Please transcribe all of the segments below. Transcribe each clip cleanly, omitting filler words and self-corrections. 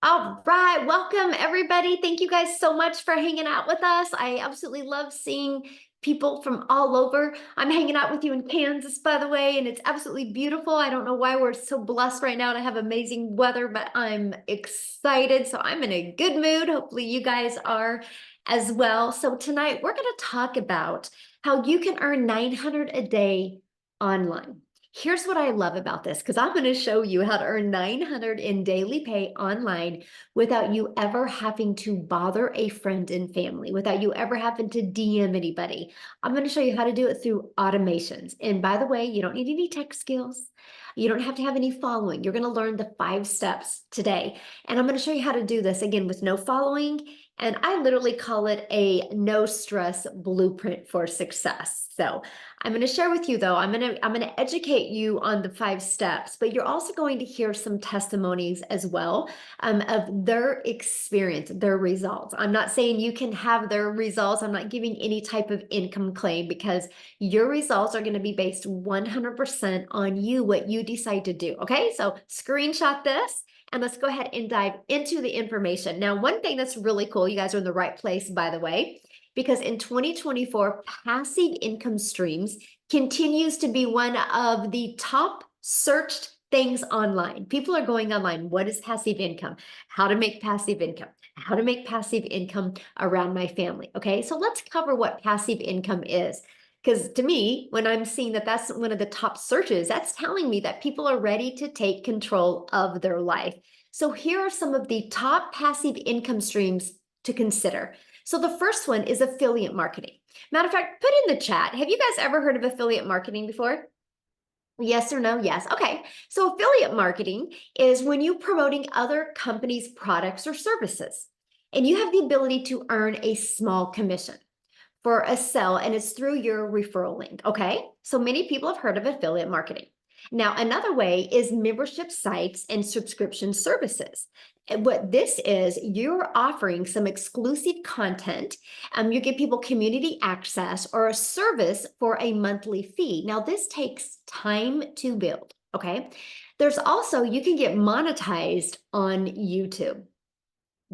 All right, welcome everybody. Thank you guys so much for hanging out with us. I absolutely love seeing people from all over. I'm hanging out with you in Kansas, by the way, and it's absolutely beautiful. I don't know why we're so blessed right now to have amazing weather, but I'm excited. So I'm in a good mood. Hopefully you guys are as well. So tonight we're going to talk about how you can earn 900 a day online. Here's what I love about this, because I'm going to show you how to earn 900 in daily pay online without you ever having to bother a friend and family, without you ever having to DM anybody. I'm going to show you how to do it through automations. And by the way, you don't need any tech skills. You don't have to have any following. You're going to learn the 5 steps today. And I'm going to show you how to do this again with no following. And I literally call it a no stress blueprint for success. So I'm going to share with you though, I'm going to educate you on the 5 steps, but you're also going to hear some testimonies as well of their experience, their results. I'm not saying you can have their results. I'm not giving any type of income claim because your results are going to be based 100% on you, what you decide to do. Okay, so screenshot this. And let's go ahead and dive into the information. Now, one thing that's really cool, you guys are in the right place, by the way, because in 2024, passive income streams continues to be one of the top searched things online. People are going online. What is passive income? How to make passive income? How to make passive income around my family? Okay, so let's cover what passive income is. Because to me, when I'm seeing that that's one of the top searches, that's telling me that people are ready to take control of their life. So here are some of the top passive income streams to consider. So the first one is affiliate marketing. Matter of fact, put in the chat, have you guys ever heard of affiliate marketing before? Yes or no? Yes. Okay. So affiliate marketing is when you're promoting other companies' products or services, and you have the ability to earn a small commission for a sell, and it's through your referral link. Okay, so many people have heard of affiliate marketing. Now, another way is membership sites and subscription services. And what this is, you're offering some exclusive content. You give people community access or a service for a monthly fee. Now, this takes time to build. Okay, there's also, you can get monetized on YouTube.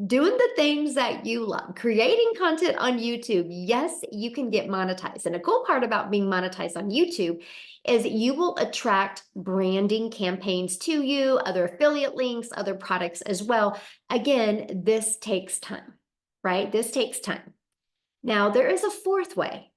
Doing the things that you love, creating content on YouTube, yes, you can get monetized. And a cool part about being monetized on YouTube is you will attract branding campaigns to you, other affiliate links, other products as well. Again, this takes time, right? This takes time. Now, there is a fourth way.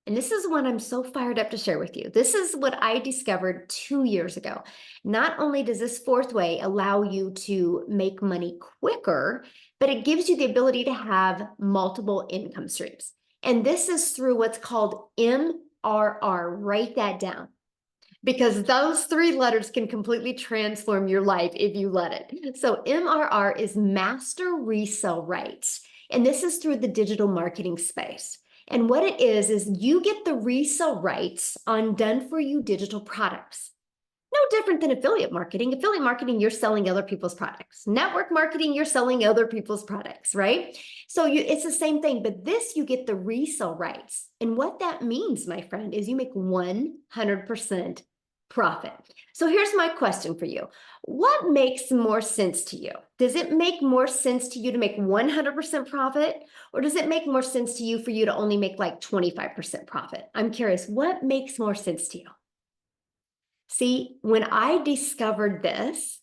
And this is one I'm so fired up to share with you. This is what I discovered 2 years ago. Not only does this fourth way allow you to make money quicker, but it gives you the ability to have multiple income streams. And this is through what's called MRR. Write that down, because those 3 letters can completely transform your life if you let it. So MRR is master resale rights. And this is through the digital marketing space. And what it is you get the resale rights on done for you digital products. No different than affiliate marketing. Affiliate marketing, you're selling other people's products. Network marketing, you're selling other people's products, right? So it's the same thing, but this, you get the resale rights. And what that means, my friend, is you make 100% profit. So here's my question for you. What makes more sense to you? Does it make more sense to you to make 100% profit? Or does it make more sense to you for you to only make like 25% profit? I'm curious, what makes more sense to you? See, when I discovered this,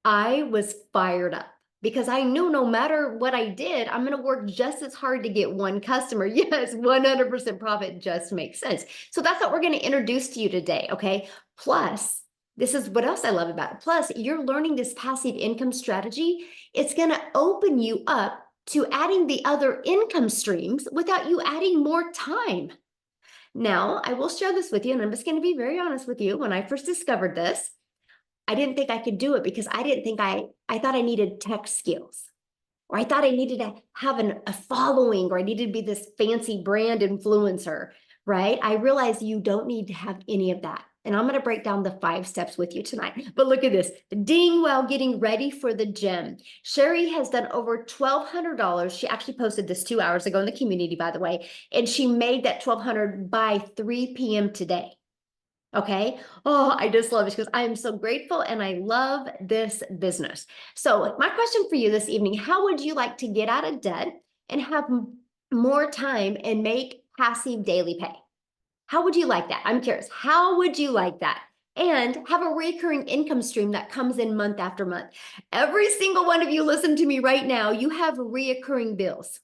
I was fired up because I knew no matter what I did, I'm going to work just as hard to get one customer. Yes, 100% profit just makes sense. So that's what we're going to introduce to you today, okay? Plus, this is what else I love about it. Plus, you're learning this passive income strategy. It's going to open you up to adding the other income streams without you adding more time. Now, I will share this with you, and I'm just going to be very honest with you. When I first discovered this, I didn't think I could do it because I didn't think I thought I needed tech skills, or I thought I needed to have a following, or I needed to be this fancy brand influencer, right? I realized you don't need to have any of that. And I'm going to break down the 5 steps with you tonight. But look at this. Ding, while getting ready for the gym. Sherry has done over $1,200. She actually posted this 2 hours ago in the community, by the way, and she made that $1,200 by 3 p.m. today. Okay. Oh, I just love it because I am so grateful and I love this business. So, my question for you this evening, how would you like to get out of debt and have more time and make passive daily pay? How would you like that? I'm curious. How would you like that? And have a recurring income stream that comes in month after month. Every single one of you listen to me right now, you have reoccurring bills.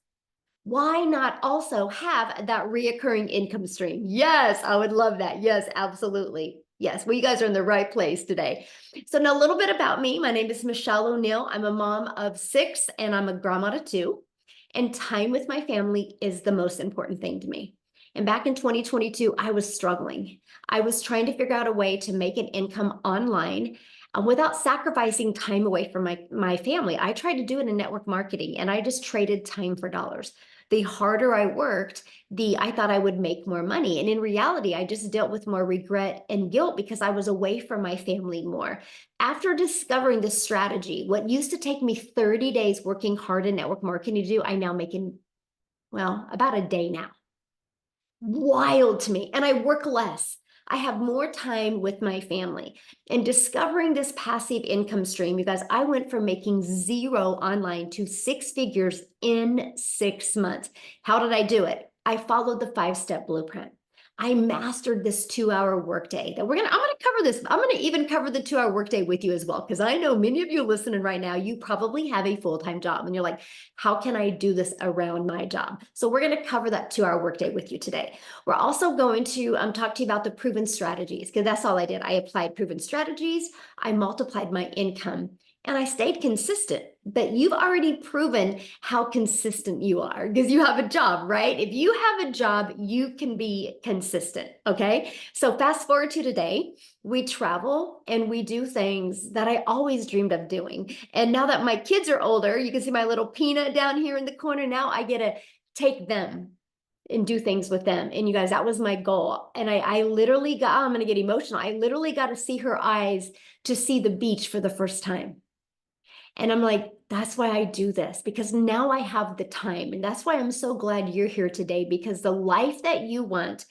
Why not also have that reoccurring income stream? Yes, I would love that. Yes, absolutely. Yes, well, you guys are in the right place today. So now a little bit about me. My name is Michelle O'Neill. I'm a mom of 6 and I'm a grandma to 2. And time with my family is the most important thing to me. And back in 2022, I was struggling. I was trying to figure out a way to make an income online without sacrificing time away from my family. I tried to do it in network marketing and I just traded time for dollars. The harder I worked, I thought I would make more money. And in reality, I just dealt with more regret and guilt because I was away from my family more. After discovering this strategy, what used to take me 30 days working hard in network marketing to do, I now make in, well, about a day now. Wild to me. And I work less. I have more time with my family. And discovering this passive income stream, you guys, I went from making 0 online to 6 figures in 6 months. How did I do it? I followed the 5-step blueprint. I mastered this 2-hour workday that I'm gonna cover this. I'm gonna even cover the 2-hour workday with you as well, because I know many of you listening right now, you probably have a full-time job and you're like, how can I do this around my job? So we're gonna cover that 2-hour workday with you today. We're also going to talk to you about the proven strategies, because that's all I did. I applied proven strategies, I multiplied my income, and I stayed consistent. But you've already proven how consistent you are because you have a job, right? If you have a job, you can be consistent, okay? So fast forward to today, we travel and we do things that I always dreamed of doing. And now that my kids are older, you can see my little peanut down here in the corner. Now I get to take them and do things with them. And you guys, that was my goal. And I literally got, I'm going to get emotional. I literally got to see her eyes to see the beach for the first time. And I'm like, that's why I do this, because now I have the time. And that's why I'm so glad you're here today, because the life that you want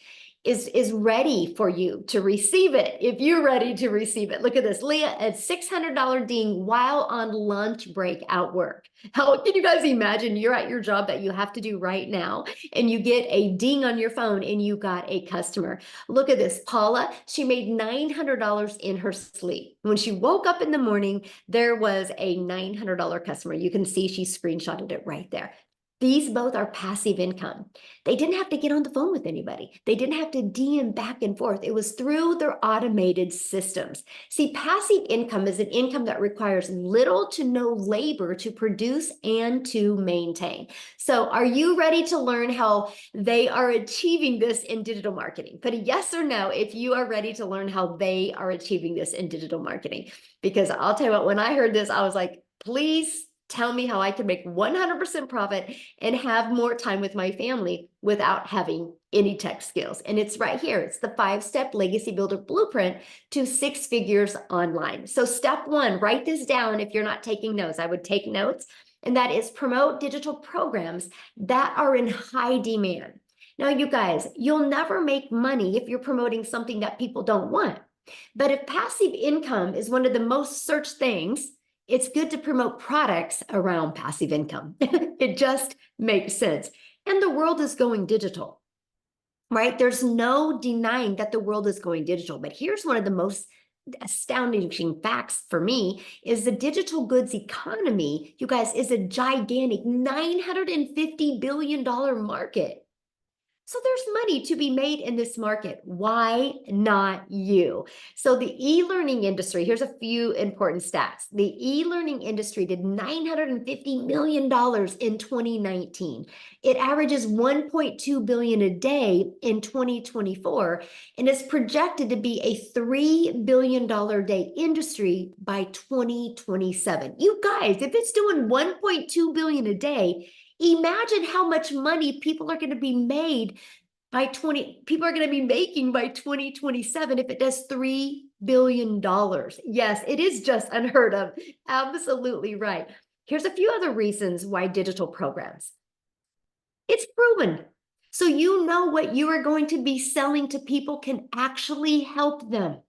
is ready for you to receive it. If you're ready to receive it. Look at this, Leah, a $600 ding while on lunch break at work. How can you guys imagine you're at your job that you have to do right now and you get a ding on your phone and you got a customer? Look at this, Paula, she made $900 in her sleep. When she woke up in the morning, there was a $900 customer. You can see she screenshotted it right there. These both are passive income. They didn't have to get on the phone with anybody. They didn't have to DM back and forth. It was through their automated systems. See, passive income is an income that requires little to no labor to produce and to maintain. So are you ready to learn how they are achieving this in digital marketing? Put a yes or no if you are ready to learn how they are achieving this in digital marketing. Because I'll tell you what, when I heard this, I was like, please tell me how I can make 100% profit and have more time with my family without having any tech skills. And it's right here. It's the 5-step legacy builder blueprint to 6 figures online. So step 1, write this down if you're not taking notes. I would take notes. And that is promote digital programs that are in high demand. Now, you guys, you'll never make money if you're promoting something that people don't want. But if passive income is one of the most searched things, it's good to promote products around passive income. It just makes sense. And the world is going digital, right? There's no denying that the world is going digital. But here's one of the most astounding facts for me is the digital goods economy, you guys, is a gigantic $950 billion market. So there's money to be made in this market. Why not you? So the e-learning industry, here's a few important stats. The e-learning industry did $950 million in 2019. It averages $1.2 billion a day in 2024, and is projected to be a $3 billion day industry by 2027. You guys, if it's doing $1.2 billion a day, imagine how much money people are going to be made people are going to be making by 2027 if it does $3 billion. Yes, it is just unheard of. Absolutely right. Here's a few other reasons why digital programs. It's proven. So you know what you are going to be selling to people can actually help them.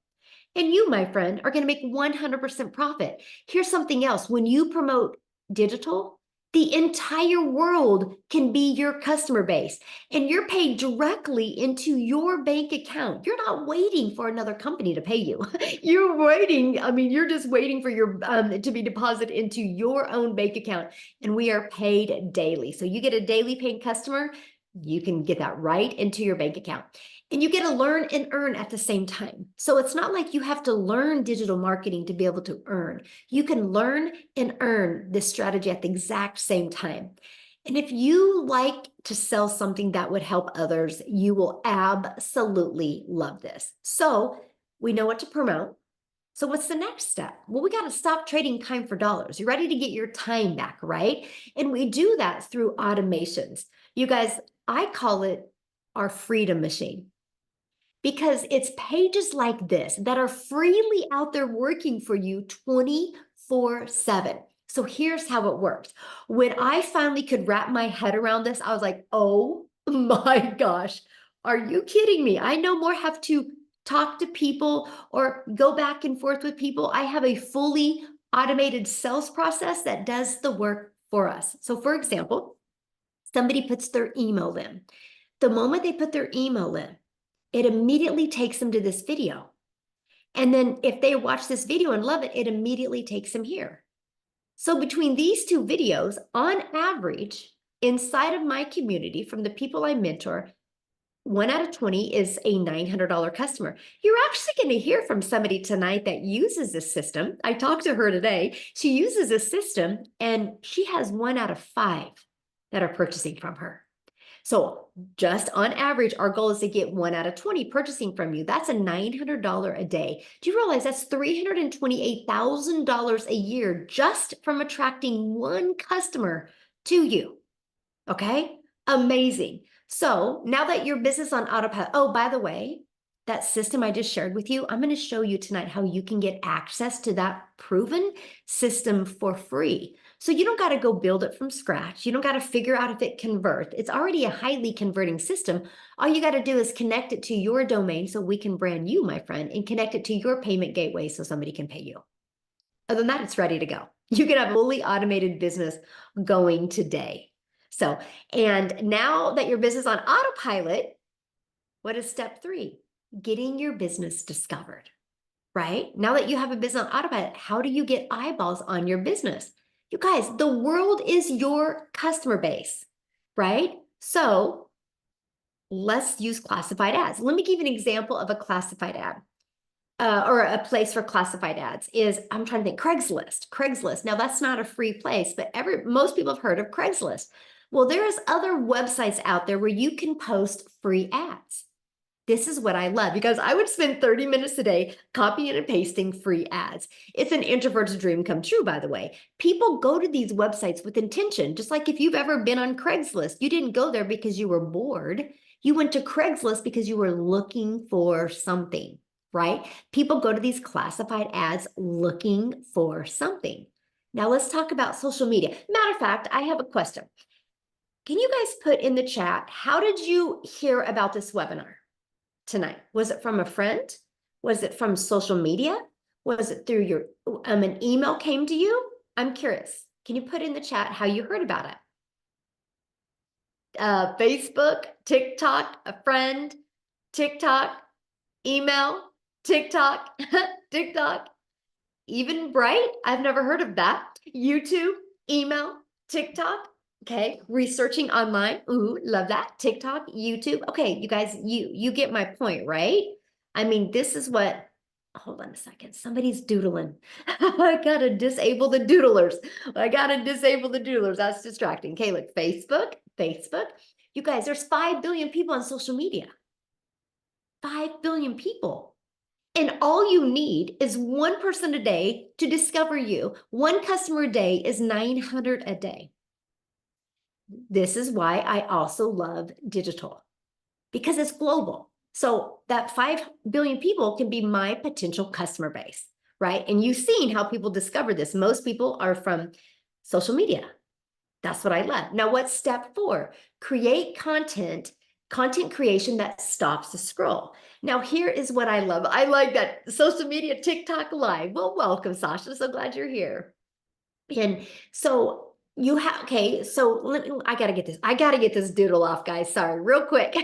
And you, my friend, are going to make 100% profit. Here's something else. When you promote digital, the entire world can be your customer base, and you're paid directly into your bank account. You're not waiting for another company to pay you. You're waiting. I mean, you're just waiting for your to be deposited into your own bank account, and we are paid daily. So you get a daily paid customer, you can get that right into your bank account. And you get to learn and earn at the same time. So it's not like you have to learn digital marketing to be able to earn. You can learn and earn this strategy at the exact same time. And if you like to sell something that would help others, you will absolutely love this. So we know what to promote. So what's the next step? Well, we got to stop trading time for dollars. You're ready to get your time back, right? And we do that through automations. You guys, I call it our freedom machine, because it's pages like this that are freely out there working for you 24/7. So here's how it works. When I finally could wrap my head around this, I was like, oh my gosh, are you kidding me? I no more have to talk to people or go back and forth with people. I have a fully automated sales process that does the work for us. So for example, somebody puts their email in. The moment they put their email in, it immediately takes them to this video. And then if they watch this video and love it, it immediately takes them here. So between these two videos, on average, inside of my community, from the people I mentor, 1 out of 20 is a $900 customer. You're actually going to hear from somebody tonight that uses this system. I talked to her today. She uses this system, and she has 1 out of 5 that are purchasing from her. So just on average, our goal is to get 1 out of 20 purchasing from you. That's a $900 a day. Do you realize that's $328,000 a year just from attracting one customer to you? Okay, amazing. So now that your business on autopilot, oh, by the way, that system I just shared with you, I'm going to show you tonight how you can get access to that proven system for free. So you don't got to go build it from scratch. You don't got to figure out if it converts. It's already a highly converting system. All you got to do is connect it to your domain so we can brand you, my friend, and connect it to your payment gateway so somebody can pay you. Other than that, it's ready to go. You can have a fully automated business going today. So, and now that your business is on autopilot, what is step 3? Getting your business discovered, right? Now that you have a business on autopilot, how do you get eyeballs on your business? You guys, the world is your customer base, right? So let's use classified ads. Let me give you an example of a classified ad. Or a place for classified ads is, I'm trying to think, Craigslist. Now that's not a free place, but most people have heard of Craigslist. Well, there's other websites out there where you can post free ads. This is what I love, because I would spend 30 minutes a day copying and pasting free ads. It's an introvert's dream come true, by the way. People go to these websites with intention. Just like if you've ever been on Craigslist, you didn't go there because you were bored. You went to Craigslist because you were looking for something, right? People go to these classified ads looking for something. Now let's talk about social media. Matter of fact, I have a question. Can you guys put in the chat, how did you hear about this webinar tonight? Was it from a friend? Was it from social media? Was it through your, an email came to you? I'm curious. Can you put in the chat how you heard about it? Facebook, TikTok, a friend, TikTok, email, TikTok, TikTok, even Bright. I've never heard of that. YouTube, email, TikTok. Okay, researching online. Ooh, love that. TikTok, YouTube. Okay, you guys, you get my point, right? I mean, this is what, hold on a second. Somebody's doodling. I gotta disable the doodlers. That's distracting. Okay, look, Facebook. You guys, there's 5 billion people on social media. 5 billion people. And all you need is one person a day to discover you. One customer a day is 900 a day. This is why I also love digital, because it's global. So that 5 billion people can be my potential customer base, right? And you've seen how people discover this. Most people are from social media. That's what I love. Now, what's step 4? Create content content creation that stops the scroll. Now, here is what I love. I like that social media TikTok live. Well, welcome, Sasha. So glad you're here. And so you have, okay, so I gotta get this. I gotta get this doodle off, guys. Sorry, real quick.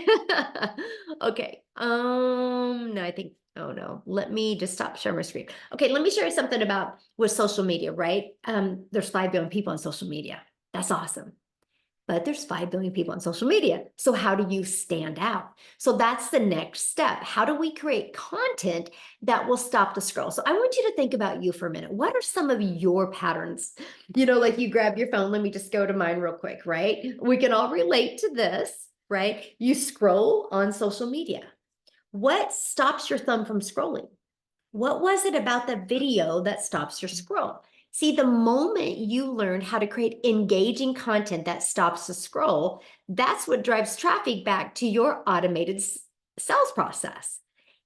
Okay. No, I think, oh no, let me just stop sharing my screen. Okay, let me share you something about with social media, right? There's 5 billion people on social media. That's awesome. But there's 5 billion people on social media. So how do you stand out? So that's the next step. How do we create content that will stop the scroll? So I want you to think about you for a minute. What are some of your patterns? You know, like you grab your phone. Let me just go to mine real quick, right? We can all relate to this, right? You scroll on social media. What stops your thumb from scrolling? What was it about the video that stops your scroll? See, the moment you learn how to create engaging content that stops the scroll, that's what drives traffic back to your automated sales process.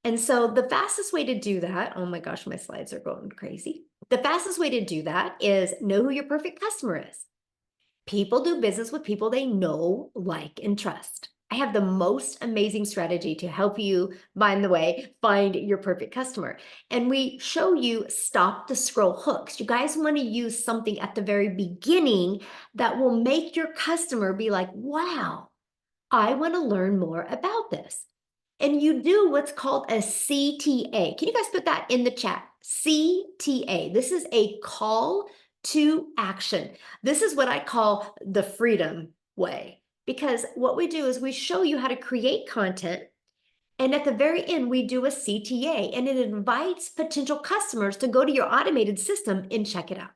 And so the fastest way to do that, oh my gosh, my slides are going crazy. The fastest way to do that is know who your perfect customer is. People do business with people they know, like, and trust. I have the most amazing strategy to help you, by the way, find your perfect customer. And we show you stop the scroll hooks. You guys want to use something at the very beginning that will make your customer be like, wow, I want to learn more about this. And you do what's called a CTA. Can you guys put that in the chat? CTA. This is a call to action. This is what I call the freedom way. Because what we do is we show you how to create content. And at the very end, we do a CTA, and it invites potential customers to go to your automated system and check it out.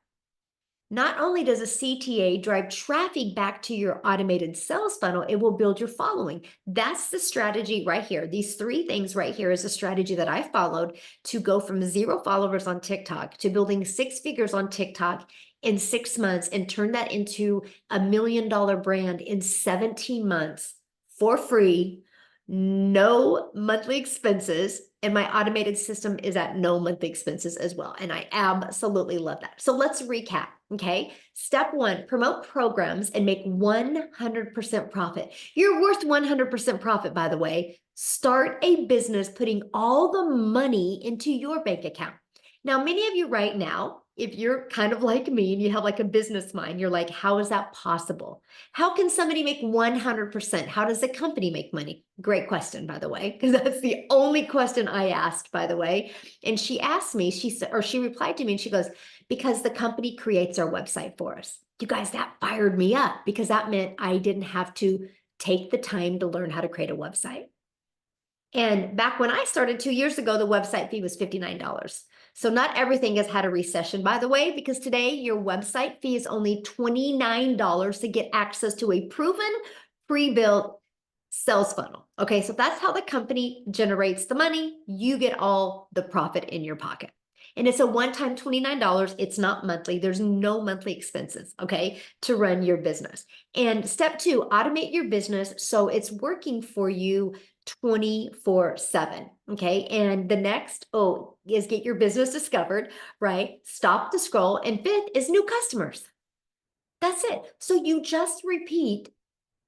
Not only does a CTA drive traffic back to your automated sales funnel, it will build your following. That's the strategy right here. These 3 things right here is a strategy that I followed to go from 0 followers on TikTok to building 6 figures on TikTok in 6 months and turn that into a $1 million brand in 17 months for free, no monthly expenses. And my automated system is at no monthly expenses as well. And I absolutely love that. So let's recap, okay? Step 1, promote programs and make 100% profit. You're worth 100% profit, by the way. Start a business putting all the money into your bank account. Now, many of you right now, if you're kind of like me and you have like a business mind, you're like, how is that possible? How can somebody make 100%? How does a company make money? Great question, by the way, because that's the only question I asked, by the way. And she asked me, she said, or she replied to me and she goes, because the company creates our website for us. You guys, that fired me up because that meant I didn't have to take the time to learn how to create a website. And back when I started 2 years ago, the website fee was $59. So not everything has had a recession, by the way, because today your website fee is only $29 to get access to a proven, pre-built sales funnel. Okay, so that's how the company generates the money. You get all the profit in your pocket. And it's a one-time $29. It's not monthly. There's no monthly expenses, okay, to run your business. And step 2, automate your business so it's working for you 24/7, okay? And the next, is get your business discovered, right? Stop the scroll. And 5th is new customers. That's it. So you just repeat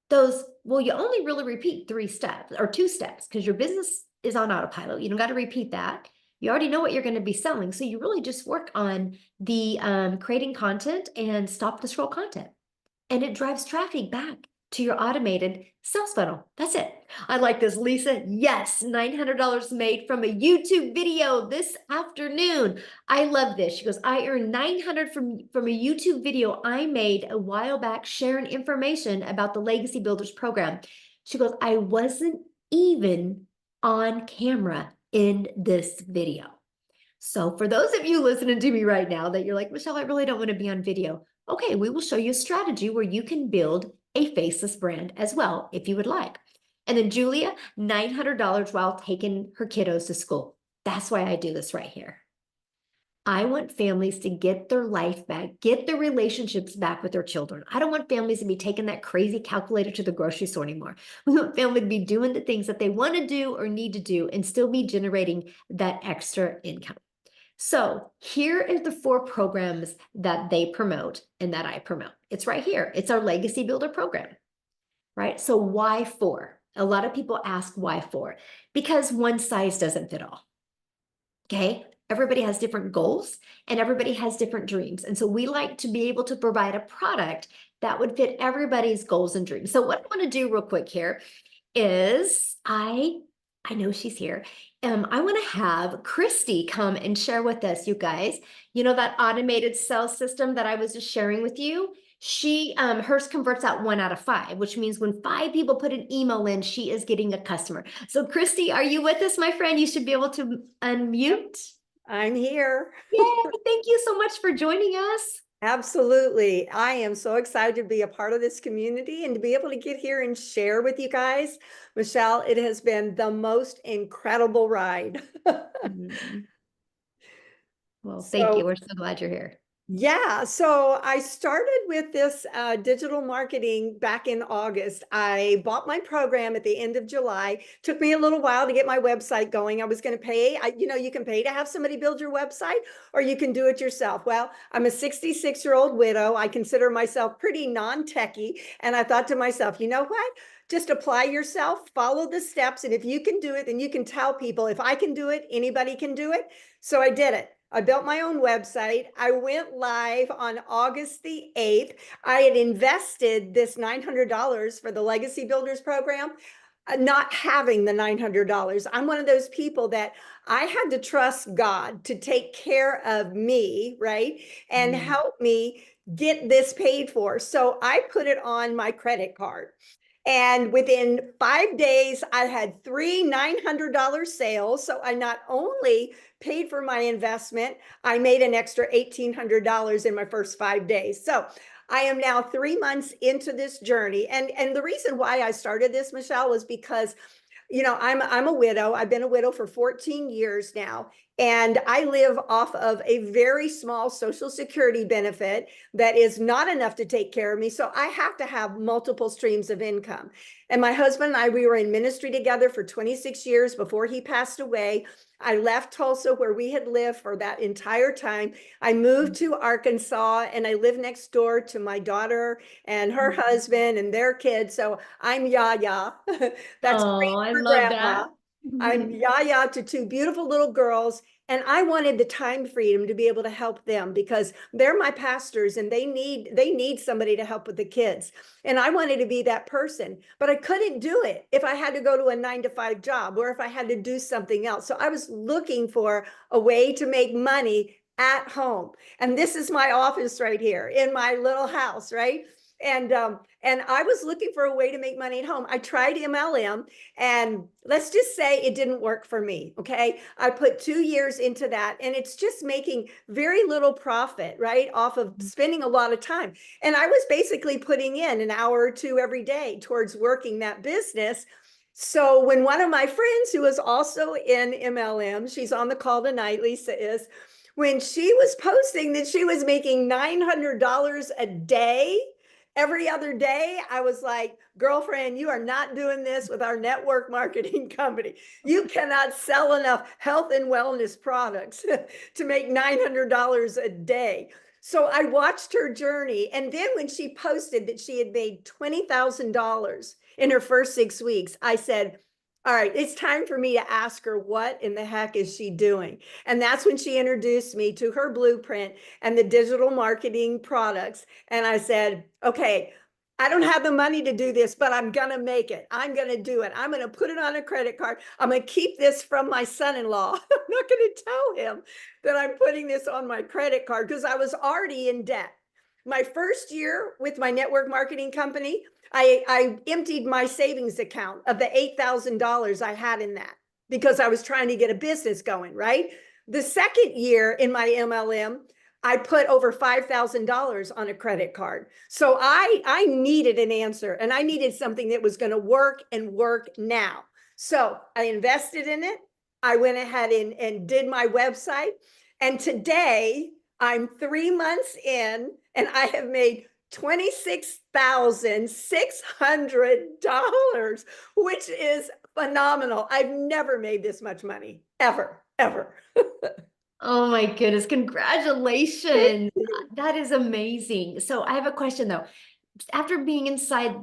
those, well, you only really repeat 3 steps or 2 steps because your business is on autopilot. You don't got to repeat that. You already know what you're going to be selling. So you really just work on the creating content and stop the scroll content. And it drives traffic back to your automated sales funnel. That's it. I like this, Lisa. Yes, $900 made from a YouTube video this afternoon. I love this. She goes, I earned $900 from a YouTube video I made a while back sharing information about the Legacy Builders program. She goes, I wasn't even on camera in this video. So for those of you listening to me right now that you're like, Michelle, I really don't want to be on video. Okay, we will show you a strategy where you can build a faceless brand as well, if you would like. And then Julia, $900 while taking her kiddos to school. That's why I do this right here. I want families to get their life back, get their relationships back with their children. I don't want families to be taking that crazy calculator to the grocery store anymore. We want families to be doing the things that they want to do or need to do and still be generating that extra income. So here is the 4 programs that they promote and that I promote. It's right here. It's our Legacy Builder program, right? So why 4? A lot of people ask why 4? Because one size doesn't fit all. Okay, everybody has different goals and everybody has different dreams. And so we like to be able to provide a product that would fit everybody's goals and dreams. So what I want to do real quick here is I know she's here. I want to have Christy come and share with us, you guys. You know that automated sales system that I was just sharing with you? She hers converts out 1 out of 5, which means when 5 people put an email in, she is getting a customer. So Christy, are you with us, my friend? You should be able to unmute. I'm here. Yay, thank you so much for joining us. Absolutely. I am so excited to be a part of this community and to be able to get here and share with you guys. Michelle, it has been the most incredible ride. Well, thank you. We're so glad you're here. Yeah, so I started with this digital marketing back in August. I bought my program at the end of July. Took me a little while to get my website going. I was going to pay, you can pay to have somebody build your website, or you can do it yourself. Well, I'm a 66-year-old widow. I consider myself pretty non-techie. And I thought to myself, you know what? Just apply yourself, follow the steps. And if you can do it, then you can tell people, if I can do it, anybody can do it. So I did it. I built my own website. I went live on August the 8th. I had invested this $900 for the Legacy Builders program, not having the $900. I'm one of those people that I had to trust God to take care of me, right? And help me get this paid for. So I put it on my credit card. And within 5 days, I had 3 $900 sales. So I not only paid for my investment, I made an extra $1,800 in my first 5 days. So I am now 3 months into this journey. And the reason why I started this, Michelle, was because I'm a widow. I've been a widow for 14 years now, and I live off of a very small Social Security benefit that is not enough to take care of me. So I have to have multiple streams of income. And my husband and I, we were in ministry together for 26 years before he passed away. I left Tulsa, where we had lived for that entire time. I moved to Arkansas, and I live next door to my daughter and her husband and their kids. So I'm Yaya. That's Oh, I for love grandma. that. I'm Yaya to 2 beautiful little girls. And I wanted the time freedom to be able to help them, because they're my pastors and they need somebody to help with the kids. And I wanted to be that person, but I couldn't do it if I had to go to a 9-to-5 job, or if I had to do something else. So I was looking for a way to make money at home. And this is my office right here in my little house, right? And I was looking for a way to make money at home. I tried MLM, and let's just say it didn't work for me. Okay. I put 2 years into that, and it's just making very little profit, right? Off of spending a lot of time. And I was basically putting in an hour or 2 every day towards working that business. So when one of my friends, who is also in MLM, she's on the call tonight, Lisa is, when she was posting that she was making $900 a day, every other day, I was like, girlfriend, you are not doing this with our network marketing company. You cannot sell enough health and wellness products to make $900 a day. So I watched her journey. And then when she posted that she had made $20,000 in her first 6 weeks, I said, all right, it's time for me to ask her, what in the heck is she doing? And that's when she introduced me to her blueprint and the digital marketing products. And I said, okay, I don't have the money to do this, but I'm going to make it. I'm going to do it. I'm going to put it on a credit card. I'm going to keep this from my son-in-law. I'm not going to tell him that I'm putting this on my credit card, because I was already in debt. My first year with my network marketing company, I emptied my savings account of the $8,000 I had in that, because I was trying to get a business going, right? The second year in my MLM, I put over $5,000 on a credit card. So I needed an answer, and I needed something that was going to work and work now. So I invested in it. I went ahead and did my website. And today I'm 3 months in, and I have made $26,600, which is phenomenal. I've never made this much money, ever. Oh my goodness, congratulations. That is amazing. So I have a question though. after being inside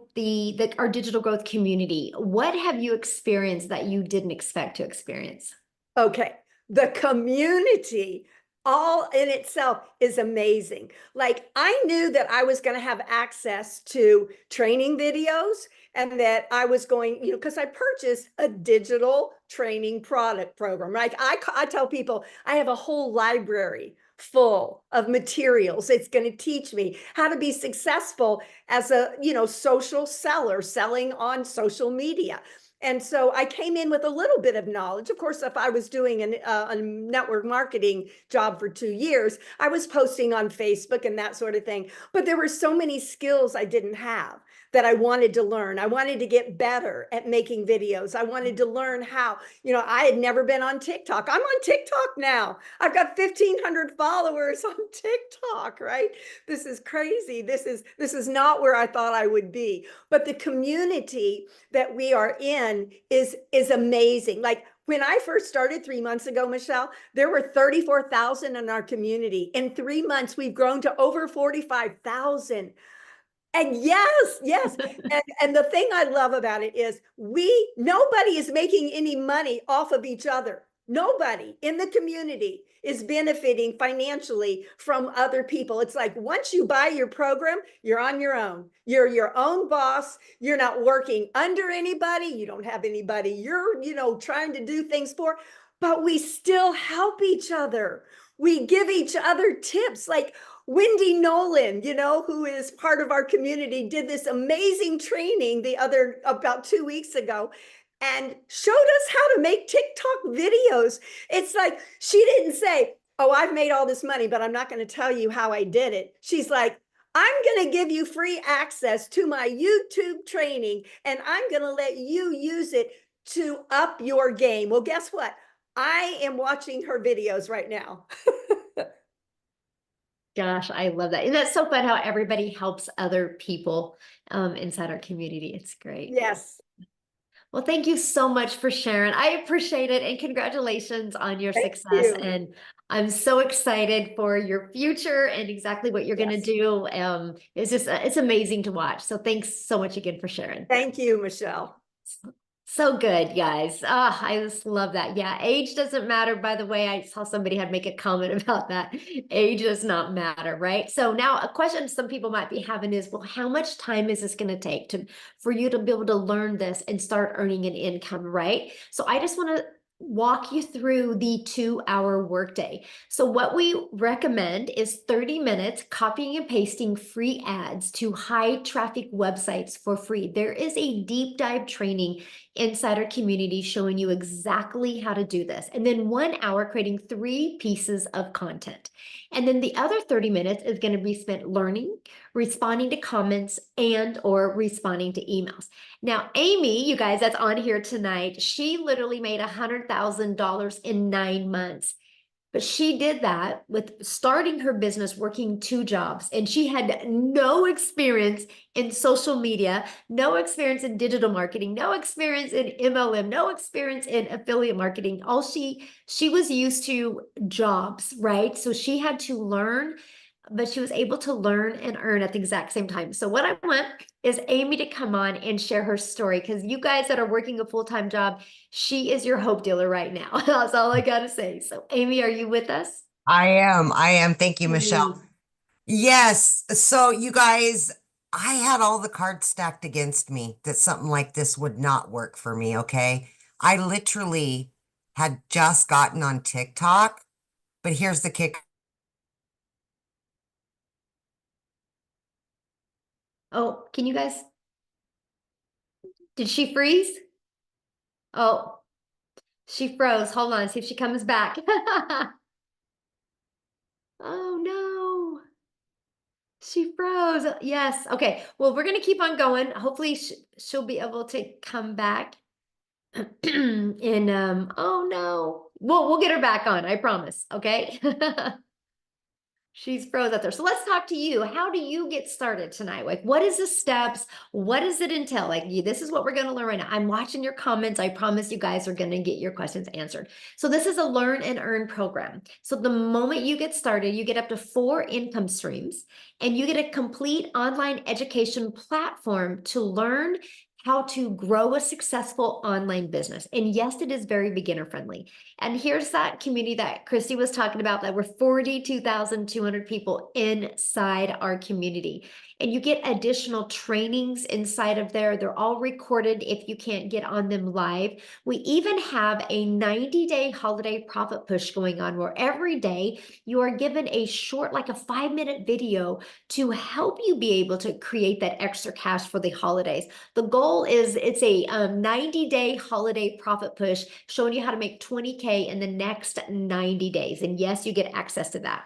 our digital growth community, what have you experienced that you didn't expect to experience? Okay, the community all in itself is amazing. Like I knew that I was going to have access to training videos and that I was going, because I purchased a digital training product program, right? I tell people I have a whole library full of materials. It's going to teach me how to be successful as a, social seller, selling on social media. And so I came in with a little bit of knowledge. Of course, if I was doing a network marketing job for 2 years, I was posting on Facebook and that sort of thing. But there were so many skills I didn't have that I wanted to learn. I wanted to get better at making videos. I wanted to learn how, I had never been on TikTok. I'm on TikTok now. I've got 1,500 followers on TikTok, right? This is crazy. This is not where I thought I would be. But the community that we are in is amazing. Like when I first started 3 months ago, Michelle, there were 34,000 in our community. In 3 months, we've grown to over 45,000. And yes. And the thing I love about it is nobody is making any money off of each other. Nobody in the community is benefiting financially from other people. It's like once you buy your program, you're on your own. You're your own boss. You're not working under anybody. You don't have anybody you're, trying to do things for, but we still help each other. We give each other tips. Like Wendy Nolan, who is part of our community, did this amazing training about 2 weeks ago and showed us how to make TikTok videos. It's like, she didn't say, oh, I've made all this money, but I'm not going to tell you how I did it. She's like, I'm going to give you free access to my YouTube training, and I'm going to let you use it to up your game. Well, guess what? I am watching her videos right now. Gosh, I love that. And that's so fun how everybody helps other people inside our community. It's great. Yes. Well, thank you so much for sharing. I appreciate it. And congratulations on your Thank success. you. And I'm so excited for your future and exactly what you're going to Yes. do. It's amazing to watch. So thanks so much again for sharing. Thank you, Michelle. So good, guys. I just love that. Yeah, age doesn't matter. By the way, I saw somebody had make a comment about that. Age does not matter, right? So now a question some people might be having is, well, how much time is this going to take for you to be able to learn this and start earning an income, right? So I just want to walk you through the 2-hour workday. So what we recommend is 30 minutes copying and pasting free ads to high traffic websites for free. There is a deep dive training inside our community showing you exactly how to do this. And then 1 hour creating 3 pieces of content. And then the other 30 minutes is going to be spent learning, responding to comments, and or responding to emails. Now, Amy, you guys, that's on here tonight, she literally made $100,000 in 9 months. But she did that with starting her business, working 2 jobs, and she had no experience in social media, no experience in digital marketing, no experience in MLM, no experience in affiliate marketing. All she was used to jobs, right? So she had to learn, but she was able to learn and earn at the exact same time. So what I want is Amy to come on and share her story, because you guys that are working a full-time job, she is your hope dealer right now. That's all I gotta say. So Amy, are you with us? I am. I am. Thank you, Michelle. Please. Yes. So you guys, I had all the cards stacked against me that something like this would not work for me. Okay. I literally had just gotten on TikTok, but here's the kick. Oh, can you guys? Did she freeze? Oh, she froze. Hold on, see if she comes back. Oh no. She froze. Yes. Okay. Well, we're going to keep on going. Hopefully she'll be able to come back. And oh no. We'll get her back on, I promise. Okay. She's froze out there. So let's talk to you. How do you get started tonight? Like, what is the steps? What does it entail? Like, this is what we're going to learn right now. I'm watching your comments. I promise you guys are going to get your questions answered. So this is a learn and earn program. So the moment you get started, you get up to 4 income streams and you get a complete online education platform to learn how to grow a successful online business. And yes, it is very beginner friendly. And here's that community that Christy was talking about, that we're 42,200 people inside our community. And you get additional trainings inside of there. They're all recorded if you can't get on them live. We even have a 90-day holiday profit push going on, where every day you are given a short, like a 5-minute video to help you be able to create that extra cash for the holidays. The goal is it's a 90-day holiday profit push showing you how to make 20K in the next 90 days. And yes, you get access to that.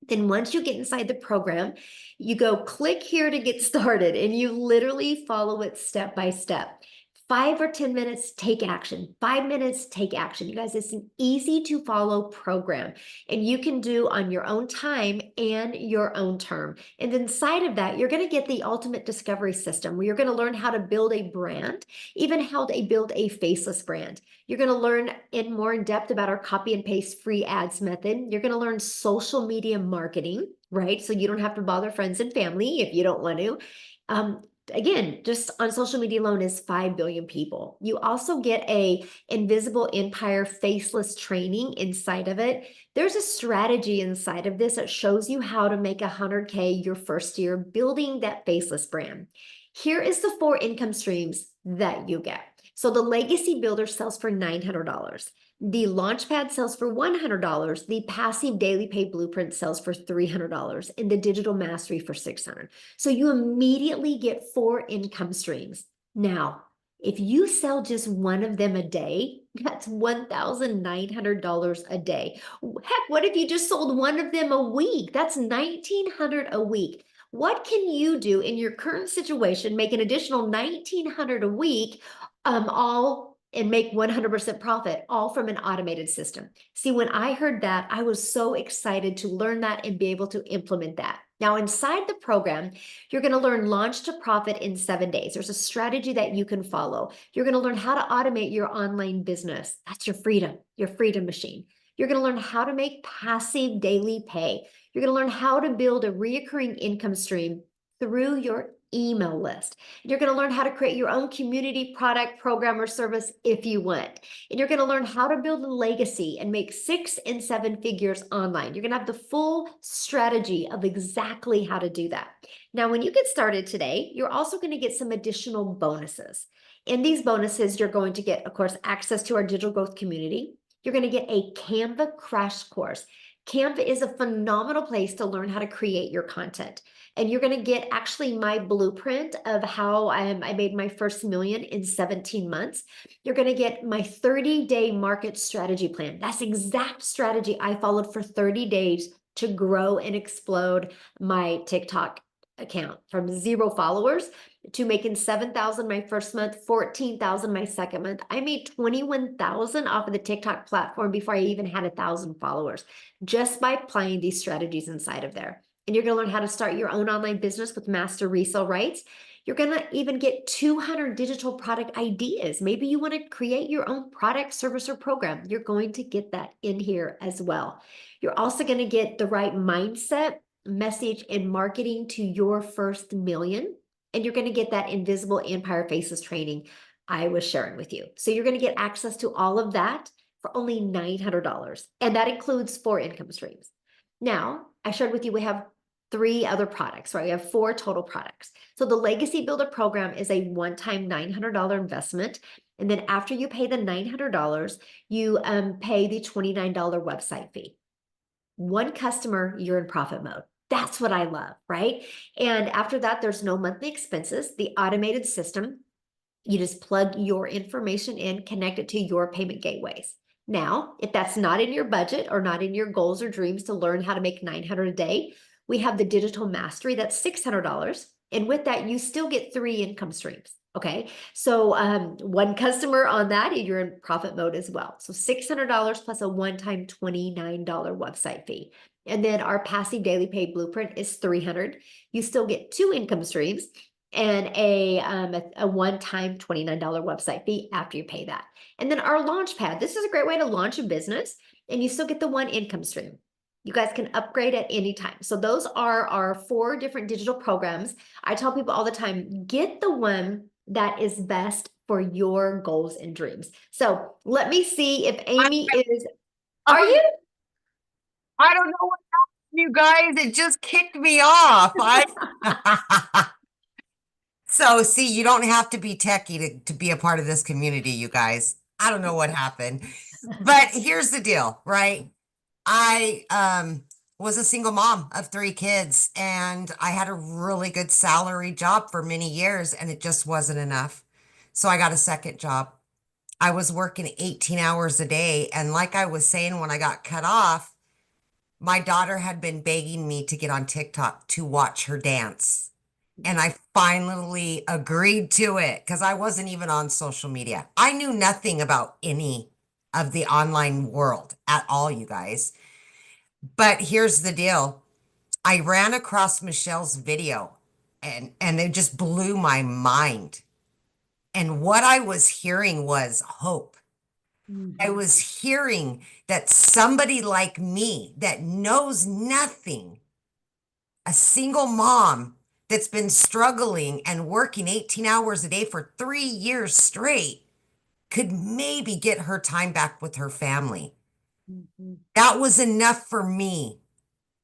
Then once you get inside the program, you go click here to get started, and you literally follow it step by step. 5 or 10 minutes, take action. 5 minutes, take action. You guys, it's an easy to follow program, and you can do on your own time and your own term. And inside of that, you're going to get the ultimate discovery system, where you're going to learn how to build a brand, even how to build a faceless brand. You're going to learn more in depth about our copy and paste free ads method. You're going to learn social media marketing, right? So you don't have to bother friends and family if you don't want to. Again, just on social media alone is 5 billion people. You also get a invisible empire faceless training inside of it. There's a strategy inside of this that shows you how to make 100K your first year building that faceless brand. Here is the 4 income streams that you get. So the Legacy Builder sells for $900. The Launchpad sells for $100. The Passive Daily Pay Blueprint sells for $300, and the Digital Mastery for $600. So you immediately get 4 income streams. Now, if you sell just one of them a day, that's $1,900 a day. Heck, what if you just sold one of them a week? That's $1,900 a week. What can you do in your current situation, make an additional $1,900 a week, all and make 100% profit, all from an automated system? See, when I heard that, I was so excited to learn that and be able to implement that. Now, inside the program, you're going to learn launch to profit in 7 days. There's a strategy that you can follow. You're going to learn how to automate your online business. That's your freedom machine. You're going to learn how to make passive daily pay. You're going to learn how to build a recurring income stream through your email list. You're going to learn how to create your own community, product, program, or service if you want. And you're going to learn how to build a legacy and make 6 and 7 figures online. You're going to have the full strategy of exactly how to do that. Now, when you get started today, you're also going to get some additional bonuses. In these bonuses, you're going to get, of course, access to our digital growth community. You're going to get a Canva crash course. Canva is a phenomenal place to learn how to create your content. And you're going to get actually my blueprint of how I made my first million in 17 months. You're going to get my 30-day market strategy plan. That's the exact strategy I followed for 30 days to grow and explode my TikTok account from 0 followers to making 7,000 my first month, 14,000 my second month. I made 21,000 off of the TikTok platform before I even had 1,000 followers, just by applying these strategies inside of there. And you're going to learn how to start your own online business with master resale rights. You're going to even get 200 digital product ideas. Maybe you want to create your own product, service, or program. You're going to get that in here as well. You're also going to get the right mindset, message, and marketing to your first million. And you're going to get that invisible empire faces training I was sharing with you. So you're going to get access to all of that for only $900. And that includes 4 income streams. Now, I shared with you, we have 3 other products, right? We have 4 total products. So the Legacy Builder program is a one-time $900 investment. And then after you pay the $900, you pay the $29 website fee. 1 customer, you're in profit mode. That's what I love, right? And after that, there's no monthly expenses. The automated system, you just plug your information in, connect it to your payment gateways. Now, if that's not in your budget or not in your goals or dreams to learn how to make $900 a day, we have the Digital Mastery, that's $600. And with that, you still get 3 income streams. Okay, so 1 customer on that, and you're in profit mode as well. So $600 plus a one-time $29 website fee. And then our passive daily pay blueprint is 300. You still get 2 income streams and a one-time $29 website fee after you pay that. And then our launch pad, this is a great way to launch a business and you still get the 1 income stream. You guys can upgrade at any time. So those are our 4 different digital programs. I tell people all the time, get the one that is best for your goals and dreams. So let me see if Amy is, are you? I don't know what happened, you guys. It just kicked me off. So see, you don't have to be techie to be a part of this community, you guys. I don't know what happened. But here's the deal, right? I was a single mom of 3 kids and I had a really good salary job for many years and it just wasn't enough. So I got a second job. I was working 18 hours a day. And like I was saying, when I got cut off, my daughter had been begging me to get on TikTok to watch her dance. And I finally agreed to it because I wasn't even on social media. I knew nothing about any of the online world at all, you guys. But here's the deal. I ran across Michelle's video and it just blew my mind. And what I was hearing was hope. I was hearing that somebody like me that knows nothing, a single mom that's been struggling and working 18 hours a day for 3 years straight, could maybe get her time back with her family. That was enough for me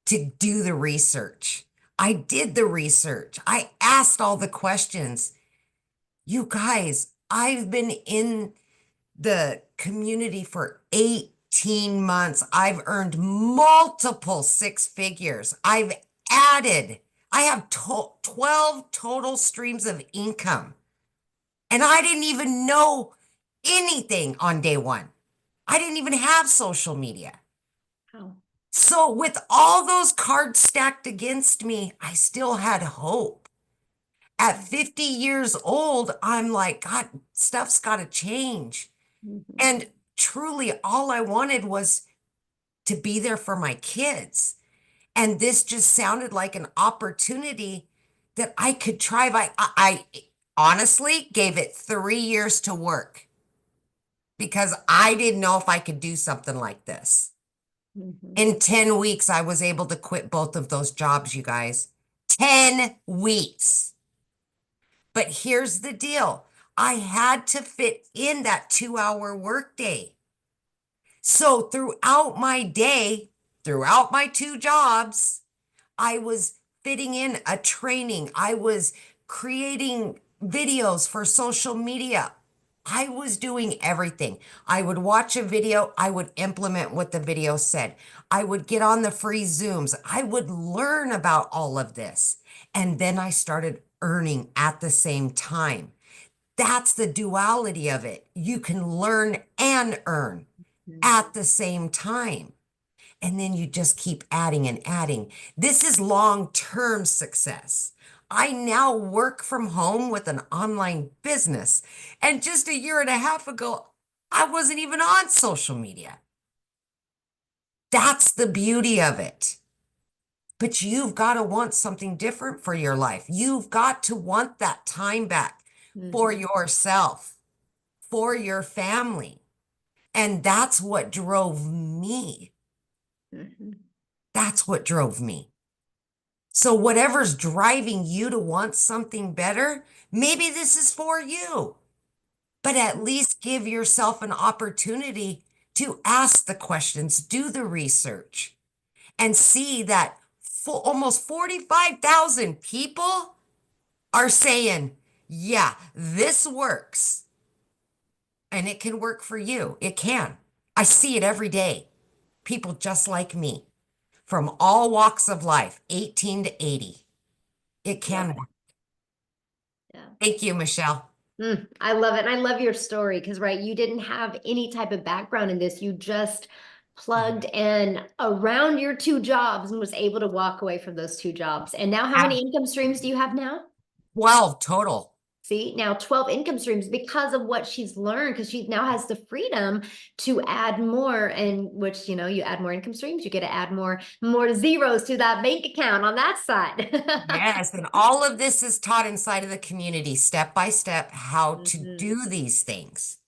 to do the research. I did the research. I asked all the questions. You guys, I've been in the community for 18 months. I've earned multiple 6 figures. I have 12 total streams of income. And I didn't even know anything on day 1. I didn't even have social media. Oh. So with all those cards stacked against me, I still had hope. At 50 years old, I'm like, God, stuff's got to change. And truly, all I wanted was to be there for my kids. And this just sounded like an opportunity that I could try. I honestly gave it 3 years to work because I didn't know if I could do something like this. In 10 weeks, I was able to quit both of those jobs, you guys. 10 weeks. But here's the deal. I had to fit in that 2-hour workday. So throughout my day, throughout my 2 jobs, I was fitting in a training. I was creating videos for social media. I was doing everything. I would watch a video. I would implement what the video said. I would get on the free Zooms. I would learn about all of this. And then I started earning at the same time. That's the duality of it. You can learn and earn at the same time. And then you just keep adding and adding. This is long-term success. I now work from home with an online business. And just a year and a half ago, I wasn't even on social media. That's the beauty of it. But you've got to want something different for your life. You've got to want that time back for yourself, for your family. And that's what drove me. That's what drove me. So whatever's driving you to want something better, maybe this is for you. But at least give yourself an opportunity to ask the questions, do the research, and see that almost 45,000 people are saying, yeah, this works. And it can work for you. It can. I see it every day. People just like me from all walks of life, 18 to 80. It can work. Yeah. Thank you, Michelle. I love it. And I love your story because, right, you didn't have any type of background in this. You just plugged in around your 2 jobs and was able to walk away from those 2 jobs. And now how many income streams do you have now? 12 total. See, now 12 income streams because of what she's learned, because she now has the freedom to add more, and which, you know, you add more income streams, you get to add more zeros to that bank account on that side. Yes, and all of this is taught inside of the community, step by step, how to do these things.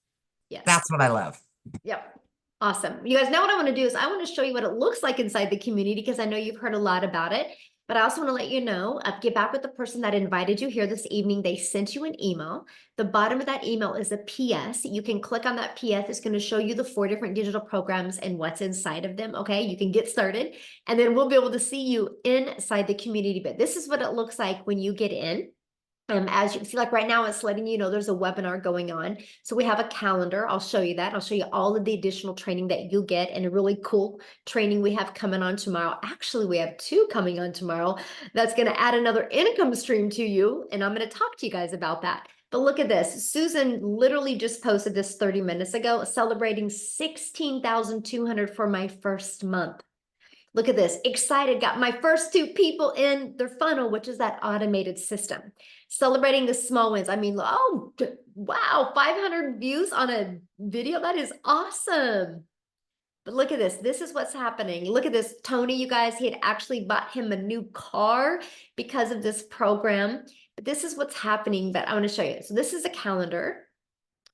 Yes. That's what I love. Yep. Awesome. You guys know what I want to do is I want to show you what it looks like inside the community, because I know you've heard a lot about it, but I also want to let you know, get back with the person that invited you here this evening. They sent you an email. The bottom of that email is a PS. You can click on that PS. It's going to show you the 4 different digital programs and what's inside of them. Okay. You can get started, and then we'll be able to see you inside the community. But this is what it looks like when you get in. As you can see, like right now, it's letting you know there's a webinar going on. So we have a calendar. I'll show you that. I'll show you all of the additional training that you get, and a really cool training we have coming on tomorrow. Actually, we have 2 coming on tomorrow. That's going to add another income stream to you. And I'm going to talk to you guys about that. But look at this. Susan literally just posted this 30 minutes ago, celebrating 16,200 for my first month. Look at this, excited, got my first 2 people in their funnel, which is that automated system. Celebrating the small wins. I mean, oh, wow, 500 views on a video. That is awesome. But look at this. This is what's happening. Look at this. Tony, you guys, he had actually bought him a new car because of this program. But this is what's happening that I want to show you. So this is a calendar.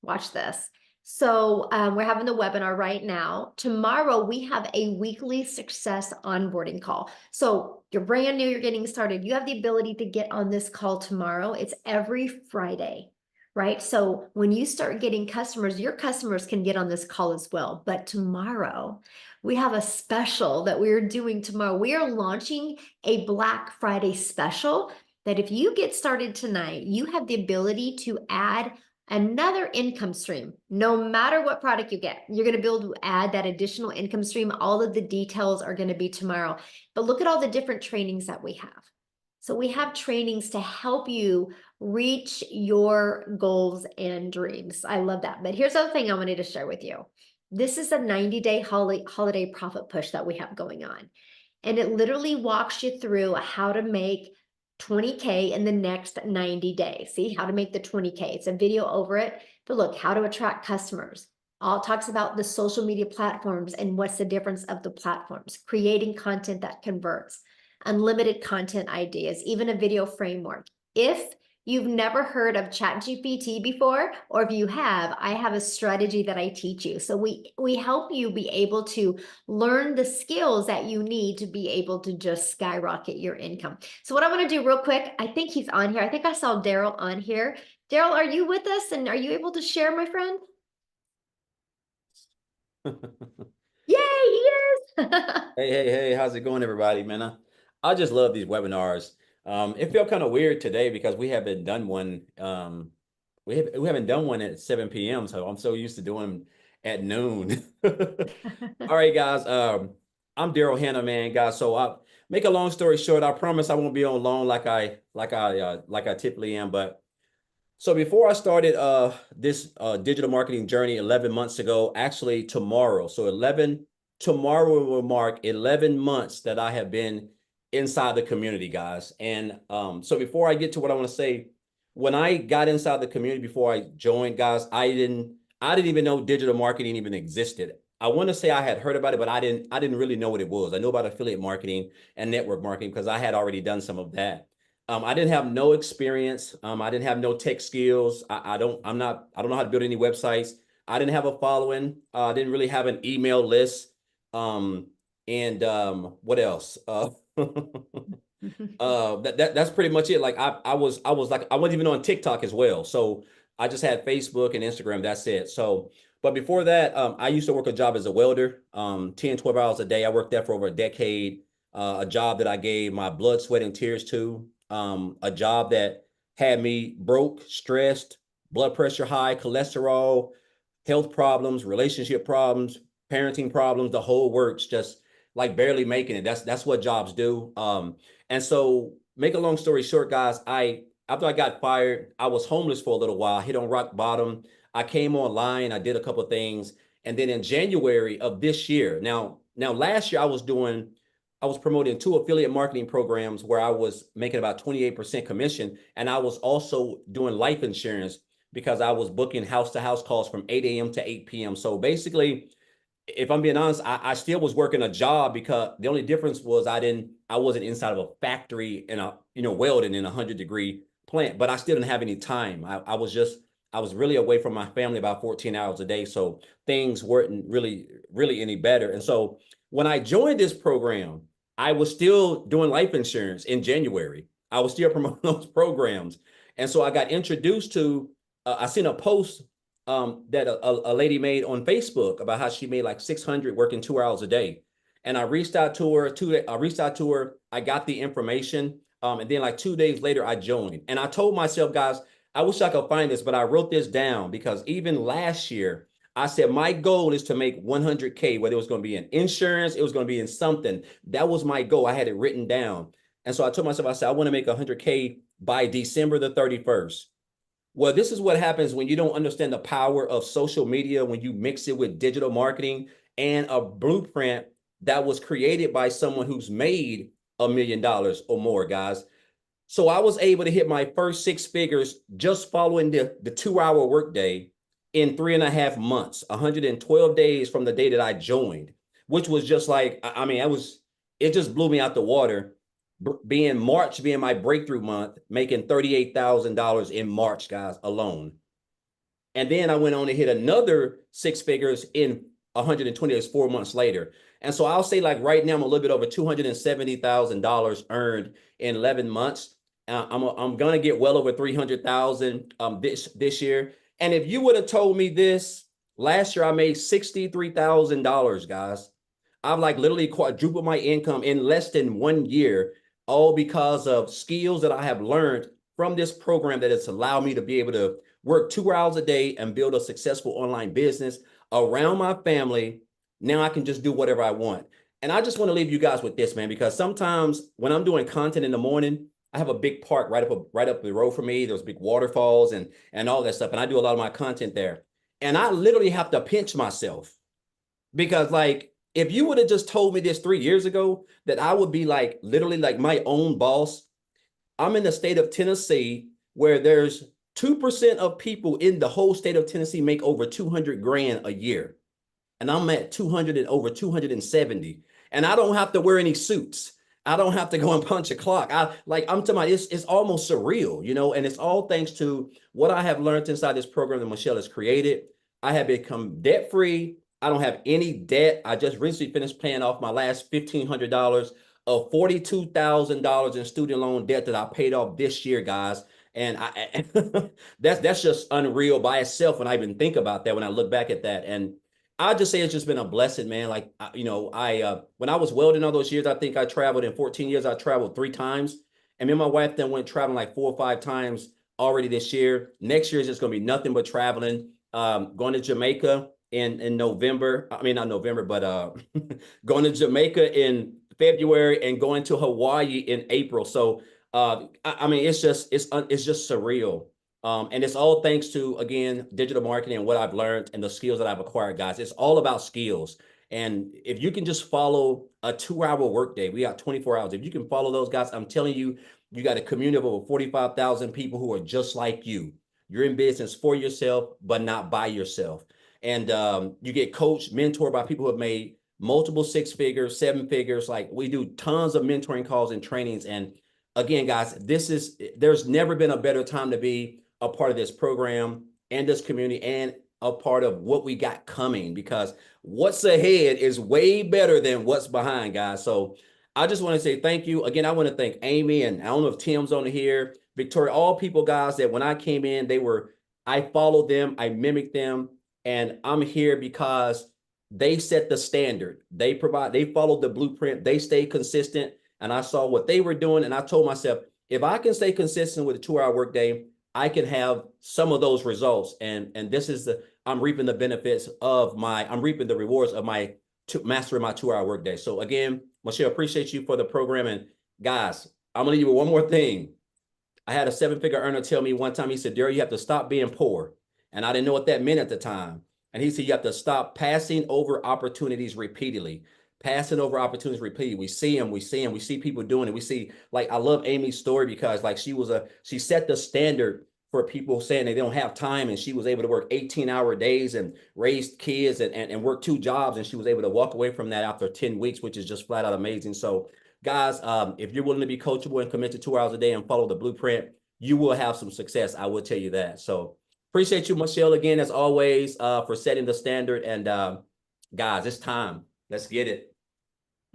Watch this. So we're having the webinar right now. Tomorrow, we have a weekly success onboarding call. So you're brand new, you're getting started. You have the ability to get on this call tomorrow. It's every Friday, right? So when you start getting customers, your customers can get on this call as well. But tomorrow, we have a special that we're doing tomorrow. We are launching a Black Friday special that if you get started tonight, you have the ability to add another income stream. No matter what product you get, you're going to be able to add that additional income stream. All of the details are going to be tomorrow. But look at all the different trainings that we have. So we have trainings to help you reach your goals and dreams. I love that. But here's the other thing I wanted to share with you. This is a 90-day holiday profit push that we have going on. And it literally walks you through how to make 20K in the next 90 days. See how to make the 20K. It's a video over it. But look, how to attract customers. All talks about the social media platforms and what's the difference of the platforms. Creating content that converts. Unlimited content ideas. Even a video framework. If you've never heard of ChatGPT before, or if you have, I have a strategy that I teach you. So we help you be able to learn the skills that you need to be able to just skyrocket your income. So what I want to do real quick, I think he's on here. I think I saw Daryl on here. Daryl, are you with us? And are you able to share, my friend? Yay, he is. Hey, how's it going, everybody, man? I just love these webinars. It felt kind of weird today because we haven't done one. We haven't done one at 7 p.m. So I'm so used to doing them at noon. All right, guys. I'm Daryl Hanna, man, guys. So I make a long story short. I promise I won't be on long like I typically am. But so before I started this digital marketing journey 11 months ago, actually tomorrow. So tomorrow will mark 11 months that I have been inside the community, guys. And so before I get to what I want to say, when I got inside the community before I joined, guys, I didn't even know digital marketing even existed. I want to say I had heard about it, but I didn't really know what it was. I know about affiliate marketing and network marketing because I had already done some of that. I didn't have no experience. I didn't have no tech skills. I don't know how to build any websites. I didn't have a following. I didn't really have an email list. What else? That's pretty much it. Like I wasn't even on TikTok as well. So I just had Facebook and Instagram. That's it. So, but before that, I used to work a job as a welder, 10, 12 hours a day. I worked there for over a decade, a job that I gave my blood, sweat, and tears to, a job that had me broke, stressed, blood pressure high, cholesterol, health problems, relationship problems, parenting problems, the whole works, just like barely making it. That's what jobs do. And so make a long story short, guys, after I got fired, I was homeless for a little while, hit on rock bottom. I came online, I did a couple of things. And then in January of this year, now last year I was doing I was promoting 2 affiliate marketing programs where I was making about 28% commission. And I was also doing life insurance because I was booking house to house calls from 8 a.m. to 8 p.m. So basically, if I'm being honest, I still was working a job because the only difference was I wasn't inside of a factory in a, welding in a 100-degree plant, but I still didn't have any time. I was really away from my family about 14 hours a day. So things weren't really any better. And so when I joined this program, I was still doing life insurance in January. I was still promoting those programs. And so I got introduced to, I seen a post that a lady made on Facebook about how she made like 600 working 2 hours a day. And I reached out to her. I got the information. And then like 2 days later, I joined. And I told myself, guys, I wish I could find this, but I wrote this down because even last year, I said, my goal is to make 100K, whether it was going to be in insurance, it was going to be in something. That was my goal. I had it written down. And so I told myself, I said, I want to make 100K by December the 31st. Well, this is what happens when you don't understand the power of social media, when you mix it with digital marketing and a blueprint that was created by someone who's made $1 million or more, guys. So I was able to hit my first 6 figures just following the 2-hour workday in 3.5 months, 112 days from the day that I joined, which was just like, it just blew me out the water. March being my breakthrough month, making $38,000 in March, guys, alone. And then I went on to hit another 6 figures in 120 days, 4 months later. And so I'll say like right now, I'm a little bit over $270,000 earned in 11 months. I'm going to get well over 300,000 this year. And if you would have told me this last year, I made $63,000, guys. I've like literally quadrupled my income in less than 1 year, all because of skills that I have learned from this program that has allowed me to be able to work 2 hours a day and build a successful online business around my family. Now I can just do whatever I want. And I just want to leave you guys with this, man, because sometimes when I'm doing content in the morning, I have a big park right up the road from me. There's big waterfalls and all that stuff. And I do a lot of my content there. And I literally have to pinch myself because like, if you would have just told me this 3 years ago, that I would be like literally like my own boss. I'm in the state of Tennessee where there's 2% of people in the whole state of Tennessee make over 200 grand a year. And I'm at 200 and over 270. And I don't have to wear any suits. I don't have to go and punch a clock. I'm talking about it's almost surreal, and it's all thanks to what I have learned inside this program that Michelle has created. I have become debt free. I don't have any debt. I just recently finished paying off my last $1,500 of $42,000 in student loan debt that I paid off this year, guys. And that's just unreal by itself when I even think about that, when I look back at that. And I just say it's just been a blessing, man. Like, when I was welding all those years, I think I traveled in 14 years. I traveled 3 times. And me and my wife then went traveling like 4 or 5 times already this year. Next year is just going to be nothing but traveling, going to Jamaica in November. I mean, not November, but going to Jamaica in February and going to Hawaii in April. So, it's just surreal. And it's all thanks to, again, digital marketing and what I've learned and the skills that I've acquired, guys. It's all about skills. And if you can just follow a 2-hour workday, we got 24 hours. If you can follow those guys, I'm telling you, you got a community of over 45,000 people who are just like you. You're in business for yourself, but not by yourself. And you get coached, mentored by people who have made multiple 6 figures, 7 figures. Like, we do tons of mentoring calls and trainings. And again, guys, there's never been a better time to be a part of this program and this community and a part of what we got coming, because what's ahead is way better than what's behind, guys. So I just want to say thank you. Again, I want to thank Amy, and I don't know if Tim's on here, Victoria, all people, guys, that when I came in, I followed them, I mimicked them, and I'm here because they set the standard. They followed the blueprint, they stayed consistent, and I saw what they were doing, and I told myself, if I can stay consistent with a 2-hour workday, I can have some of those results. And this is I'm reaping the benefits I'm reaping the rewards of mastering my 2-hour workday. So again, Michelle, appreciate you for the program. And guys, I'm gonna leave you with one more thing. I had a 7-figure earner tell me one time, he said, Daryl, you have to stop being poor. And I didn't know what that meant at the time. And he said, you have to stop passing over opportunities repeatedly. passing over opportunities repeat. We see them, we see people doing it. We see, like, I love Amy's story because like she set the standard for people saying they don't have time, and she was able to work 18-hour days and raise kids and work 2 jobs, and she was able to walk away from that after 10 weeks, which is just flat out amazing. So guys, if you're willing to be coachable and commit to 2 hours a day and follow the blueprint, you will have some success. I will tell you that. So appreciate you, Michelle, again, as always, for setting the standard. And guys, it's time. Let's get it.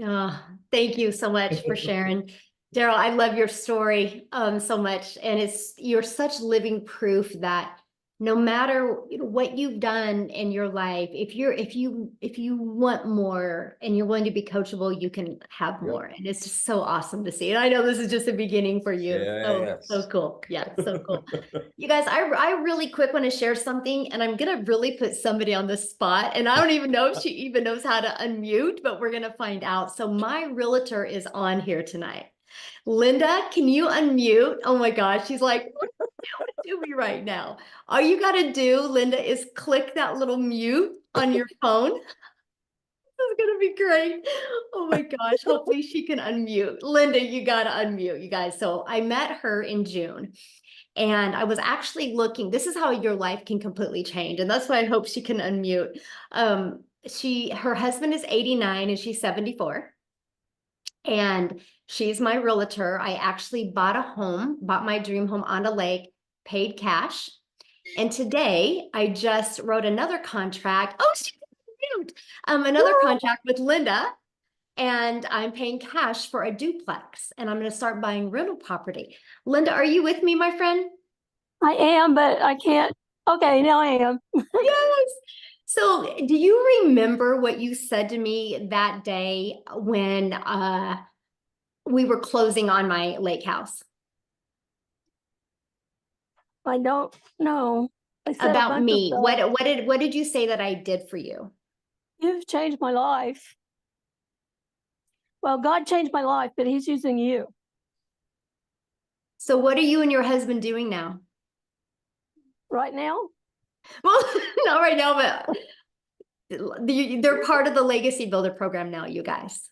Oh, thank you so much for sharing. Daryl, I love your story so much. And you're such living proof that no matter what you've done in your life, if you want more and you're willing to be coachable, you can have more. And it's just so awesome to see. And I know this is just a beginning for you. Yes. So cool. Yeah, so cool. You guys, I really quick want to share something, and I'm gonna really put somebody on the spot, and I don't even know if she even knows how to unmute, but we're gonna find out. So my realtor is on here tonight. Linda, can you unmute? Oh my gosh, she's like, what are you doing to me right now? All you gotta do, Linda, is click that little mute on your phone. This is gonna be great. Oh my gosh, hopefully she can unmute. Linda, you gotta unmute, you guys. So I met her in June, and I was actually looking, this is how your life can completely change. And that's why I hope she can unmute. Her husband is 89 and she's 74. And she's my realtor. I actually bought my dream home on a lake, paid cash. And today I just wrote another contract. Oh, she's cute. Another contract with Linda, and I'm paying cash for a duplex, and I'm going to start buying rental property. Linda, are you with me, my friend? I am, but I can't. Okay, now I am. Yes. So do you remember what you said to me that day when we were closing on my lake house? I don't know. I said a About bunch of me. stuff. What did you say that I did for you? You've changed my life. Well, God changed my life, but he's using you. So what are you and your husband doing now? Right now? Well, not right now, but they're part of the Legacy Builder program now, you guys.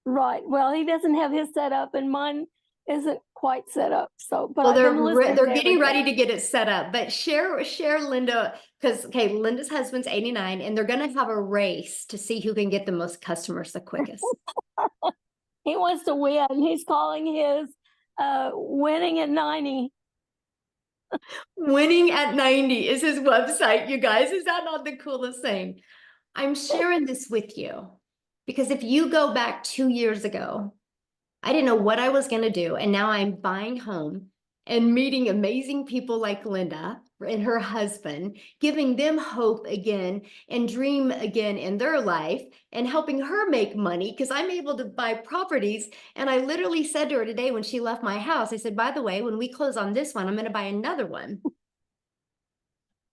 Right. Well, he doesn't have his set up, and mine isn't quite set up. So, but Well, they're getting ready to get it set up. But share Linda, because Linda's husband's 89, and they're gonna have a race to see who can get the most customers the quickest. He wants to win. He's calling his winning at 90. Winning at 90 is his website, you guys. Is that not the coolest thing? I'm sharing this with you because if you go back 2 years ago, I didn't know what I was going to do. And now I'm buying home and meeting amazing people like Linda and her husband, giving them hope again and dream again in their life, and helping her make money because I'm able to buy properties. And I literally said to her today when she left my house, I said, by the way, when we close on this one, I'm going to buy another one.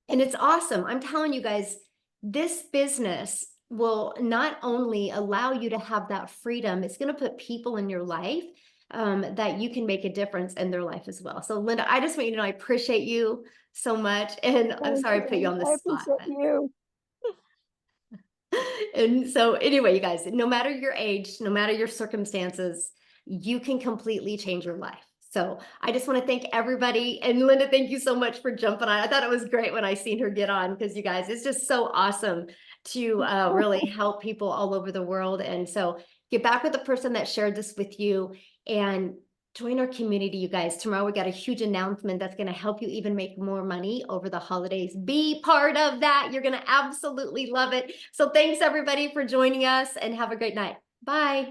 And it's awesome. I'm telling you guys, this business will not only allow you to have that freedom, it's going to put people in your life that you can make a difference in their life as well. So Linda, I just want you to know I appreciate you so much. And I'm sorry I put you on the spot. I appreciate you. And so anyway, you guys, no matter your age, no matter your circumstances, you can completely change your life. So I just want to thank everybody. And Linda, thank you so much for jumping on. I thought it was great when I seen her get on, because you guys, it's just so awesome to really help people all over the world. And so get back with the person that shared this with you and join our community, you guys. Tomorrow we got a huge announcement that's going to help you even make more money over the holidays. Be part of that. You're going to absolutely love it. So thanks everybody for joining us, and have a great night. Bye.